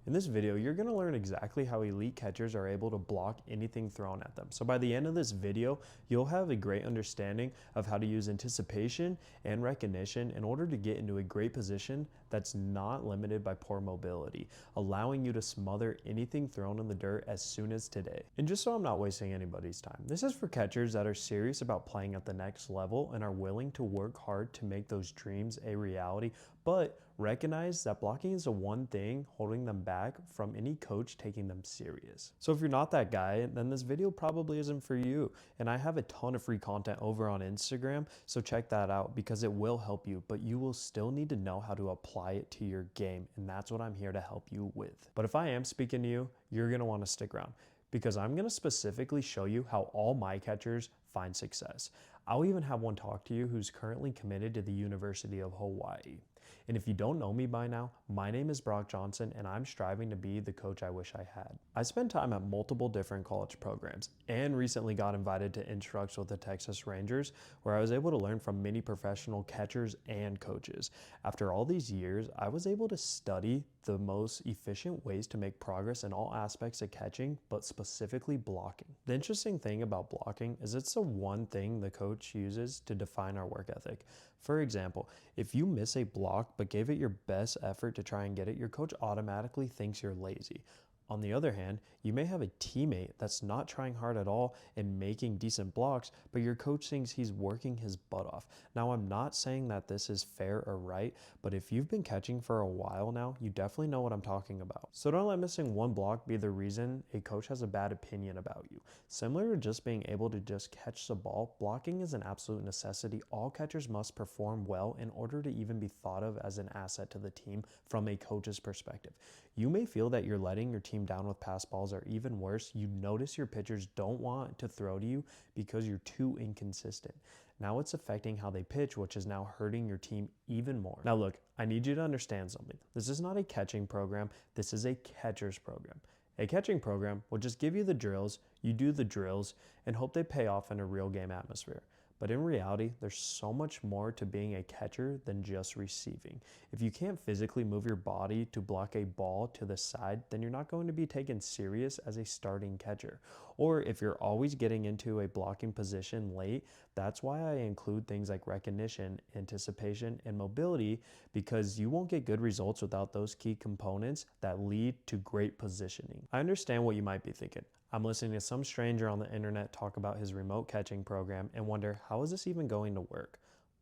In this video, you're going to learn exactly how elite catchers are able to block anything thrown at them. So by the end of this video, you'll have a great understanding of how to use anticipation and recognition in order to get into a great position that's not limited by poor mobility, allowing you to smother anything thrown in the dirt as soon as today. And just so I'm not wasting anybody's time, this is for catchers that are serious about playing at the next level and are willing to work hard to make those dreams a reality, but recognize that blocking is the one thing holding them back from any coach taking them serious. So if you're not that guy, then this video probably isn't for you. And I have a ton of free content over on Instagram, so check that out because it will help you, but you will still need to know how to apply it to your game. And that's what I'm here to help you with. But if I am speaking to you, you're gonna wanna stick around, because I'm going to specifically show you how all my catchers find success. I'll even have one talk to you who's currently committed to the University of Hawaii. And if you don't know me by now, my name is Brock Johnson and I'm striving to be the coach I wish I had. I spent time at multiple different college programs and recently got invited to instruct with the Texas Rangers, where I was able to learn from many professional catchers and coaches. After all these years, I was able to study the most efficient ways to make progress in all aspects of catching, but specifically blocking. The interesting thing about blocking is it's the one thing the coach uses to define our work ethic. For example, if you miss a block but gave it your best effort to try and get it, your coach automatically thinks you're lazy. On the other hand, you may have a teammate that's not trying hard at all and making decent blocks, but your coach thinks he's working his butt off. Now, I'm not saying that this is fair or right, but if you've been catching for a while now, you definitely know what I'm talking about. So don't let missing one block be the reason a coach has a bad opinion about you. Similar to just being able to just catch the ball, blocking is an absolute necessity. All catchers must perform well in order to even be thought of as an asset to the team from a coach's perspective. You may feel that you're letting your team down with pass balls, or even worse, you notice your pitchers don't want to throw to you because you're too inconsistent. Now it's affecting how they pitch, which is now hurting your team even more. Now look, I need you to understand something. This is not a catching program. This is a catcher's program. A catching program will just give you the drills, you do the drills, and hope they pay off in a real game atmosphere. But in reality, there's so much more to being a catcher than just receiving. If you can't physically move your body to block a ball to the side, then you're not going to be taken serious as a starting catcher. Or if you're always getting into a blocking position late, that's why I include things like recognition, anticipation, and mobility, because you won't get good results without those key components that lead to great positioning. I understand what you might be thinking. I'm listening to some stranger on the internet talk about his remote catching program and wonder, how is this even going to work?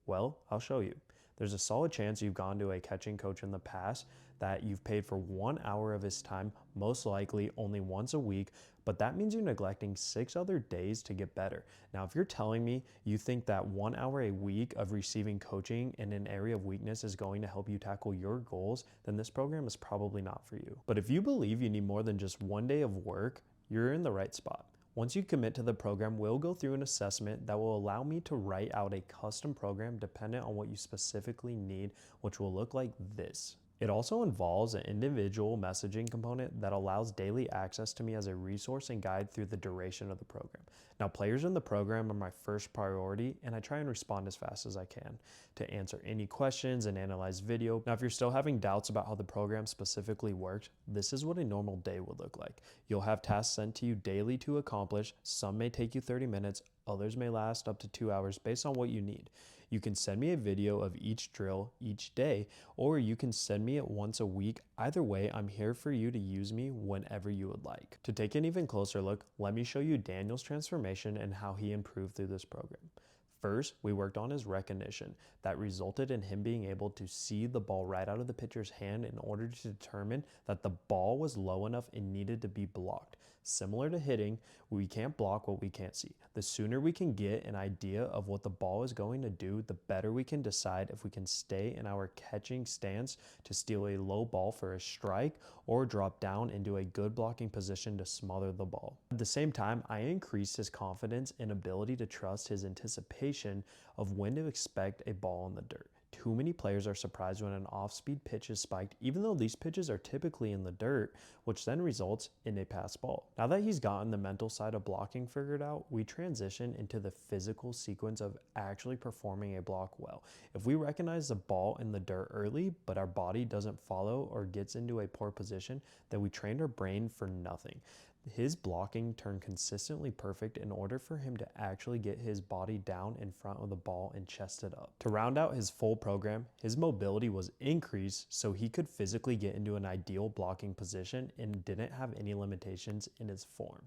Well, I'll show you. There's a solid chance you've gone to a catching coach in the past that you've paid for 1 hour of his time, most likely only once a week, but that means you're neglecting 6 other days to get better. Now, if you're telling me you think that 1 hour a week of receiving coaching in an area of weakness is going to help you tackle your goals, then this program is probably not for you. But if you believe you need more than just 1 day of work, you're in the right spot. Once you commit to the program, we'll go through an assessment that will allow me to write out a custom program dependent on what you specifically need, which will look like this. It also involves an individual messaging component that allows daily access to me as a resource and guide through the duration of the program. Now, players in the program are my first priority, and I try and respond as fast as I can to answer any questions and analyze video. Now, if you're still having doubts about how the program specifically works, this is what a normal day would look like. You'll have tasks sent to you daily to accomplish. Some may take you 30 minutes, others may last up to 2 hours based on what you need. You can send me a video of each drill each day, or you can send me it once a week. Either way, I'm here for you to use me whenever you would like. To take an even closer look, let me show you Daniel's transformation and how he improved through this program. First, we worked on his recognition. That resulted in him being able to see the ball right out of the pitcher's hand in order to determine that the ball was low enough and needed to be blocked. Similar to hitting, we can't block what we can't see. The sooner we can get an idea of what the ball is going to do, the better we can decide if we can stay in our catching stance to steal a low ball for a strike or drop down into a good blocking position to smother the ball. At the same time, I increased his confidence and ability to trust his anticipation of when to expect a ball in the dirt. too many players are surprised when an off-speed pitch is spiked, even though these pitches are typically in the dirt, which then results in a pass ball. Now that he's gotten the mental side of blocking figured out, we transition into the physical sequence of actually performing a block well. If we recognize the ball in the dirt early, but our body doesn't follow or gets into a poor position, then we trained our brain for nothing. His blocking turned consistently perfect in order for him to actually get his body down in front of the ball and chest it up. To round out his full program, his mobility was increased so he could physically get into an ideal blocking position and didn't have any limitations in his form.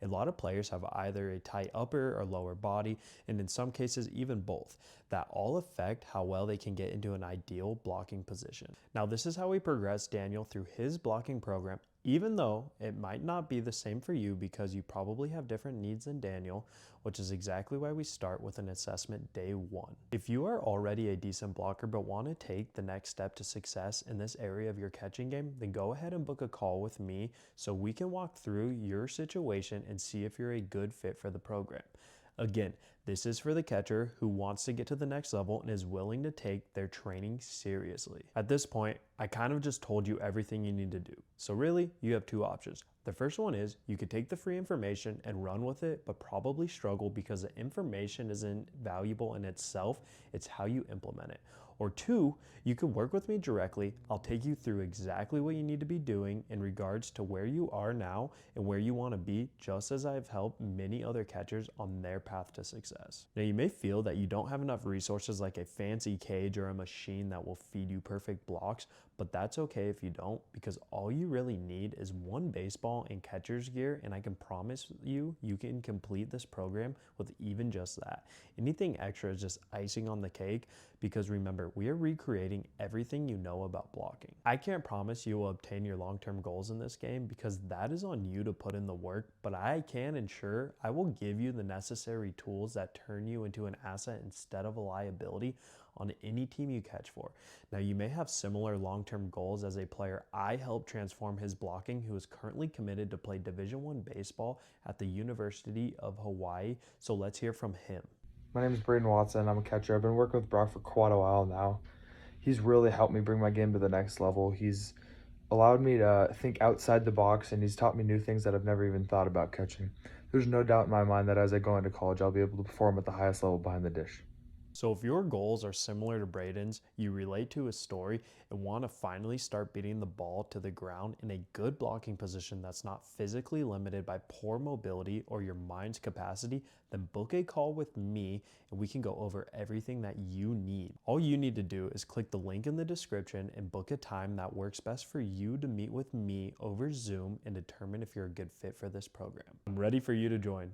A lot of players have either a tight upper or lower body, and in some cases even both, that all affect how well they can get into an ideal blocking position. Now this is how we progress Daniel through his blocking program, even though it might not be the same for you because you probably have different needs than Daniel, which is exactly why we start with an assessment day 1. If you are already a decent blocker but want to take the next step to success in this area of your catching game, then go ahead and book a call with me so we can walk through your situation and see if you're a good fit for the program. Again, this is for the catcher who wants to get to the next level and is willing to take their training seriously. At this point, I kind of just told you everything you need to do. So really, you have two options. The first one is you could take the free information and run with it, but probably struggle because the information isn't valuable in itself, it's how you implement it. Or two, you can work with me directly. I'll take you through exactly what you need to be doing in regards to where you are now and where you want to be, just as I've helped many other catchers on their path to success. Now you may feel that you don't have enough resources like a fancy cage or a machine that will feed you perfect blocks, but that's okay if you don't, because all you really need is one baseball and catcher's gear, and I can promise you, you can complete this program with even just that. Anything extra is just icing on the cake, because remember, we are recreating everything you know about blocking. I can't promise you will obtain your long-term goals in this game because that is on you to put in the work, but I can ensure I will give you the necessary tools that turn you into an asset instead of a liability on any team you catch for. Now you may have similar long-term goals as a player I helped transform his blocking, who is currently committed to play Division I baseball at the University of Hawaii. So let's hear from him. My name is Braden Watson. I'm a catcher. I've been working with Brock for quite a while now. He's really helped me bring my game to the next level. He's allowed me to think outside the box, and he's taught me new things that I've never even thought about catching. There's no doubt in my mind that as I go into college, I'll be able to perform at the highest level behind the dish. So if your goals are similar to Braden's, you relate to his story and want to finally start beating the ball to the ground in a good blocking position that's not physically limited by poor mobility or your mind's capacity, then book a call with me and we can go over everything that you need. All you need to do is click the link in the description and book a time that works best for you to meet with me over Zoom and determine if you're a good fit for this program. I'm ready for you to join.